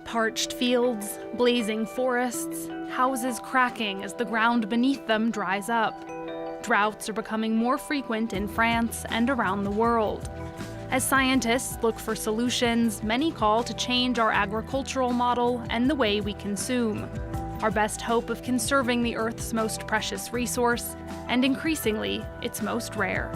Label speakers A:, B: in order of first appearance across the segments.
A: Parched fields, blazing forests, houses cracking as the ground beneath them dries up. Droughts are becoming more frequent in France and around the world. As scientists look for solutions, many call to change our agricultural model and the way we consume. Our best hope of conserving the Earth's most precious resource, and increasingly, its most rare.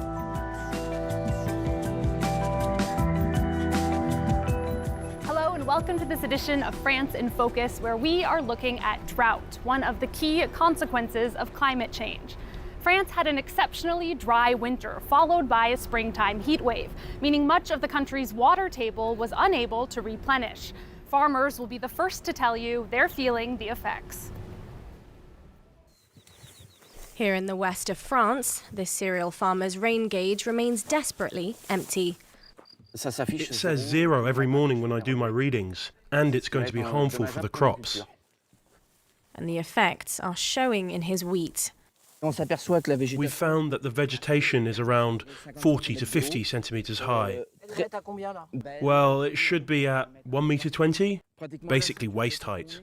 A: Welcome to this edition of France in Focus, where we are looking at drought, one of the key consequences of climate change. France had an exceptionally dry winter, followed by a springtime heat wave, meaning much of the country's water table was unable to replenish. Farmers will be the first to tell you they're feeling the effects.
B: Here in the west of France, this cereal farmer's rain gauge remains desperately empty.
C: It says 0 every morning when I do my readings, and it's going to be harmful for the crops.
B: And the effects are showing in his wheat.
C: We've found that the vegetation is around 40 to 50 centimetres high. Well, it should be at 1.20 meters, basically waist height.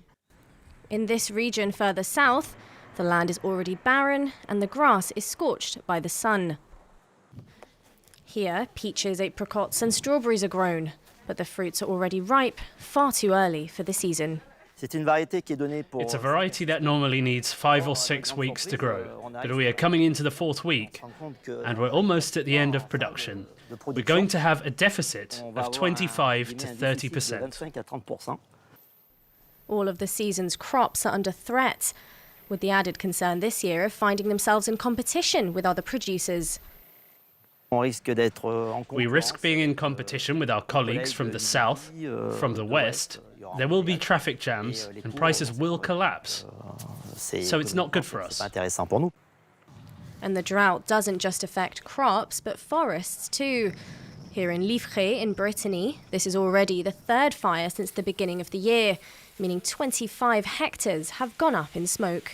B: In this region further south, the land is already barren and the grass is scorched by the sun. Here, peaches, apricots and strawberries are grown, but the fruits are already ripe, far too early for the season.
D: It's a variety that normally needs 5 or 6 weeks to grow, but we are coming into the 4th week, and we're almost at the end of production. We're going to have a deficit of 25 to 30%.
B: All of the season's crops are under threat, with the added concern this year of finding themselves in competition with other producers.
D: We risk being in competition with our colleagues from the south, from the west. There will be traffic jams and prices will collapse. So it's not good for us.
B: And the drought doesn't just affect crops, but forests too. Here in Livret in Brittany, this is already the 3rd fire since the beginning of the year, meaning 25 hectares have gone up in smoke.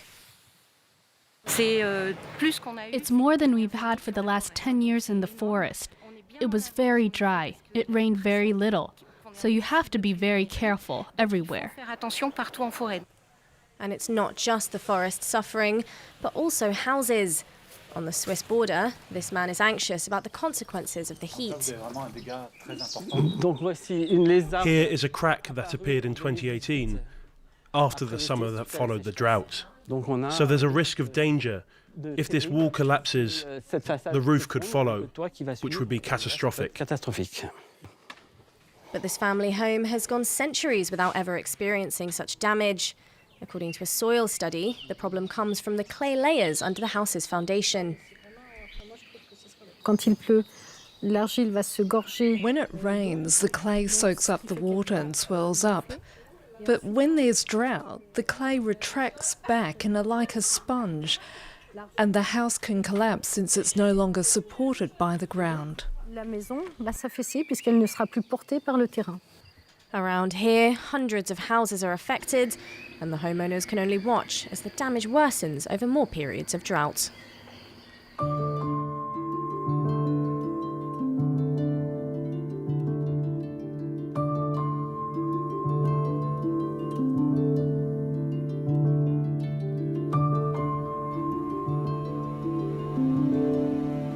A: It's more than we've had for the last 10 years in the forest. It was very dry. It rained very little. So you have to be very careful everywhere.
B: And it's not just the forest suffering, but also houses. On the Swiss border, this man is anxious about the consequences of the heat.
C: Here is a crack that appeared in 2018, after the summer that followed the drought. So there's a risk of danger. If this wall collapses, the roof could follow, which would be catastrophic.
B: But this family home has gone centuries without ever experiencing such damage. According to a soil study, the problem comes from the clay layers under the house's foundation.
E: When it rains, the clay soaks up the water and swells up. But when there's drought, the clay retracts back like a sponge, and the house can collapse since it's no longer supported by the ground.
B: Around here, hundreds of houses are affected, and the homeowners can only watch as the damage worsens over more periods of drought.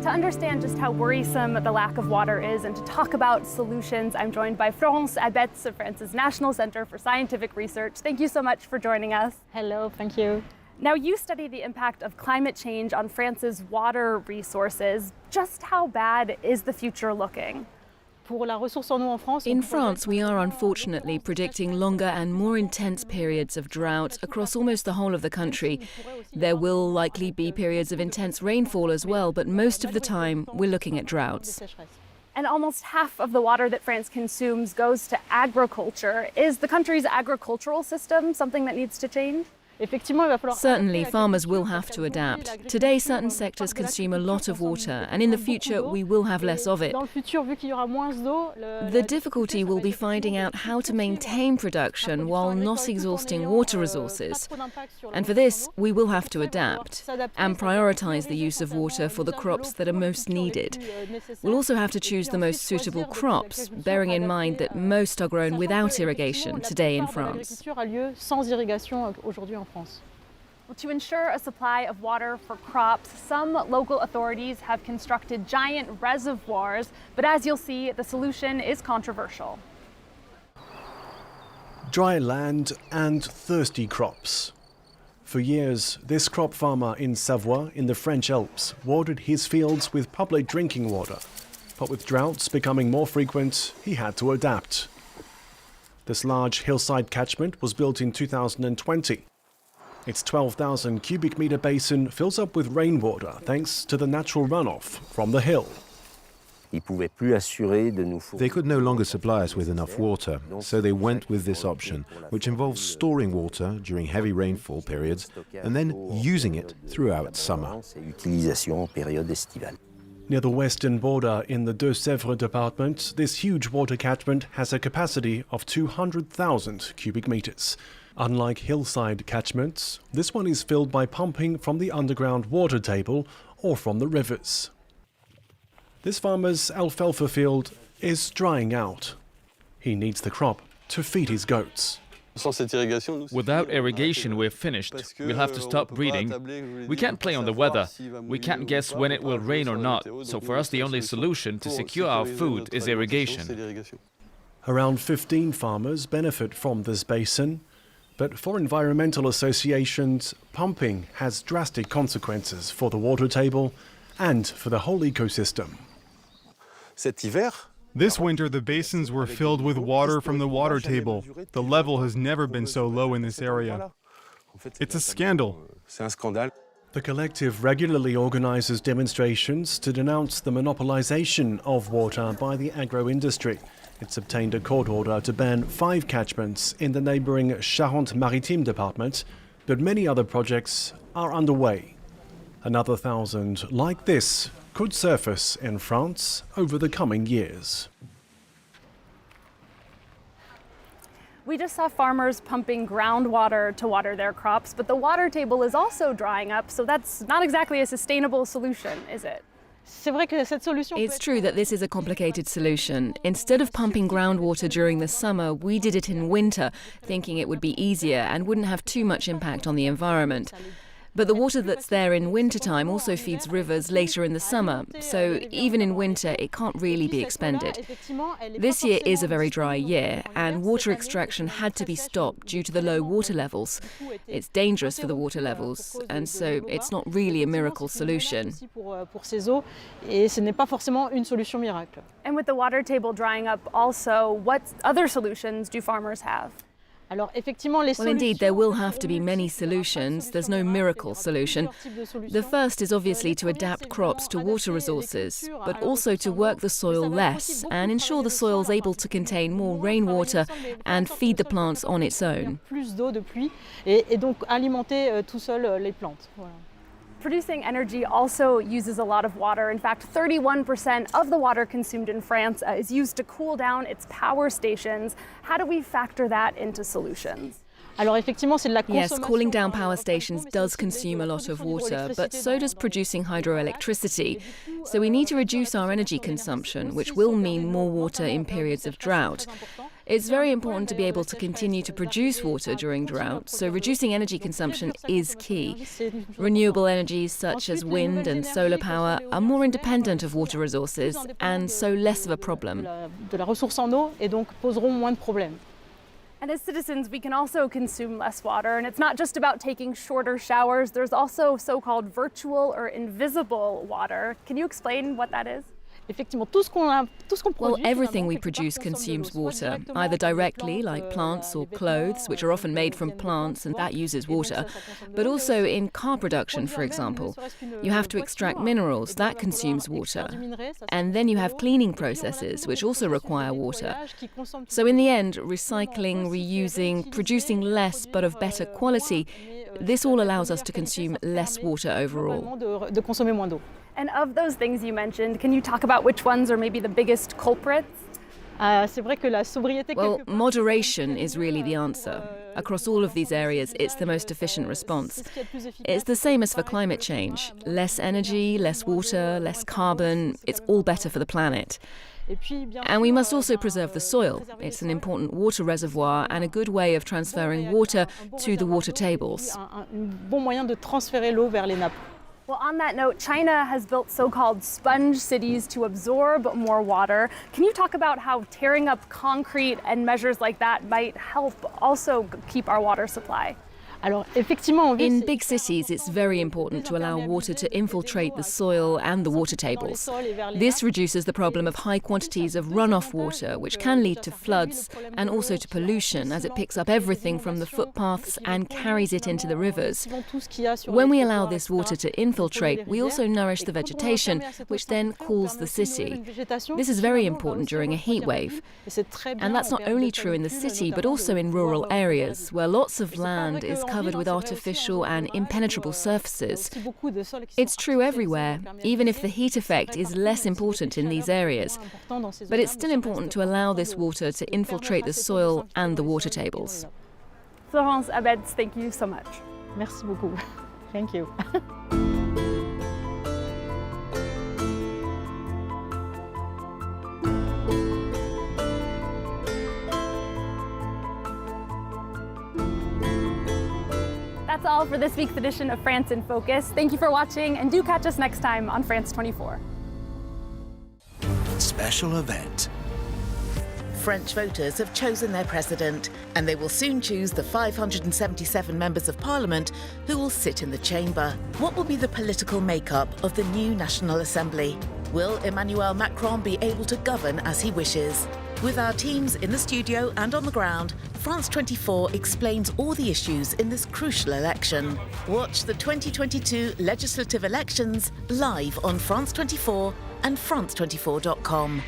A: To understand just how worrisome the lack of water is and to talk about solutions, I'm joined by Florence Abetz of France's National Center for Scientific Research. Thank you so much for joining us.
F: Hello, thank you.
A: Now, you study the impact of climate change on France's water resources. Just how bad is the future looking?
F: In France, we are unfortunately predicting longer and more intense periods of drought across almost the whole of the country. There will likely be periods of intense rainfall as well, but most of the time we're looking at droughts.
A: And almost half of the water that France consumes goes to agriculture. Is the country's agricultural system something that needs to change?
F: Certainly, farmers will have to adapt. Today, certain sectors consume a lot of water, and in the future, we will have less of it. The difficulty will be finding out how to maintain production while not exhausting water resources. And for this, we will have to adapt and prioritise the use of water for the crops that are most needed. We'll also have to choose the most suitable crops, bearing in mind that most are grown without irrigation today in France.
A: Well, to ensure a supply of water for crops, some local authorities have constructed giant reservoirs, but as you'll see, the solution is controversial.
C: Dry land and thirsty crops. For years, this crop farmer in Savoie, in the French Alps, watered his fields with public drinking water. But with droughts becoming more frequent, he had to adapt. This large hillside catchment was built in 2020. Its 12,000 cubic metre basin fills up with rainwater thanks to the natural runoff from the hill.
G: They could no longer supply us with enough water, so they went with this option, which involves storing water during heavy rainfall periods and then using it throughout summer.
C: Near the western border in the Deux-Sèvres department, this huge water catchment has a capacity of 200,000 cubic metres. Unlike hillside catchments, this one is filled by pumping from the underground water table or from the rivers. This farmer's alfalfa field is drying out. He needs the crop to feed his goats.
H: Without irrigation, we're finished. We'll have to stop breeding. We can't play on the weather. We can't guess when it will rain or not. So for us, the only solution to secure our food is irrigation.
C: Around 15 farmers benefit from this basin, but for environmental associations, pumping has drastic consequences for the water table and for the whole ecosystem.
I: This winter, the basins were filled with water from the water table. The level has never been so low in this area. It's a scandal.
C: The collective regularly organises demonstrations to denounce the monopolisation of water by the agro-industry. It's obtained a court order to ban 5 catchments in the neighbouring Charente-Maritime department, but many other projects are underway. Another 1,000 like this could surface in France over the coming years.
A: We just saw farmers pumping groundwater to water their crops, but the water table is also drying up, so that's not exactly a sustainable solution, is it?
F: It's true that this is a complicated solution. Instead of pumping groundwater during the summer, we did it in winter, thinking it would be easier and wouldn't have too much impact on the environment. But the water that's there in wintertime also feeds rivers later in the summer, so even in winter it can't really be expended. This year is a very dry year, and water extraction had to be stopped due to the low water levels. It's dangerous for the water levels, and so it's not really a miracle solution.
A: And with the water table drying up also, what other solutions do farmers have?
F: Well, indeed, there will have to be many solutions. There's no miracle solution. The first is obviously to adapt crops to water resources, but also to work the soil less and ensure the soil is able to contain more rainwater and feed the plants on its own.
A: Producing energy also uses a lot of water. In fact, 31% of the water consumed in France is used to cool down its power stations. How do we factor that into solutions?
F: Yes, cooling down power stations does consume a lot of water, but so does producing hydroelectricity. So we need to reduce our energy consumption, which will mean more water in periods of drought. It's very important to be able to continue to produce water during drought, so reducing energy consumption is key. Renewable energies such as wind and solar power are more independent of water resources and so less of a problem.
A: And as citizens, we can also consume less water, and it's not just about taking shorter showers. There's also so-called virtual or invisible water. Can you explain what that is?
F: Well, everything we produce consumes water, either directly, like plants or clothes, which are often made from plants and that uses water, but also in car production, for example. You have to extract minerals, that consumes water. And then you have cleaning processes, which also require water. So in the end, recycling, reusing, producing less but of better quality, This all allows us to consume less water overall.
A: And of those things you mentioned, can you talk about which ones are maybe the biggest culprits?
F: Well, moderation is really the answer. Across all of these areas, it's the most efficient response. It's the same as for climate change. Less energy, less water, less carbon, it's all better for the planet. And we must also preserve the soil. It's an important water reservoir and a good way of transferring water to the water tables.
A: Well, on that note, China has built so-called sponge cities to absorb more water. Can you talk about how tearing up concrete and measures like that might help also keep our water supply?
F: In big cities, it's very important to allow water to infiltrate the soil and the water tables. This reduces the problem of high quantities of runoff water, which can lead to floods and also to pollution, as it picks up everything from the footpaths and carries it into the rivers. When we allow this water to infiltrate, we also nourish the vegetation, which then cools the city. This is very important during a heat wave. And that's not only true in the city, but also in rural areas, where lots of land is covered with artificial and impenetrable surfaces. It's true everywhere, even if the heat effect is less important in these areas. But it's still important to allow this water to infiltrate the soil and the water tables.
A: Florence Abetz, thank you so much.
J: Merci beaucoup. Thank you.
A: That's all for this week's edition of France in Focus. Thank you for watching, and do catch us next time on France 24.
K: Special event. French voters have chosen their president, and they will soon choose the 577 members of parliament who will sit in the chamber. What will be the political makeup of the new National Assembly? Will Emmanuel Macron be able to govern as he wishes? With our teams in the studio and on the ground, France 24 explains all the issues in this crucial election. Watch the 2022 legislative elections live on France 24 and France24.com.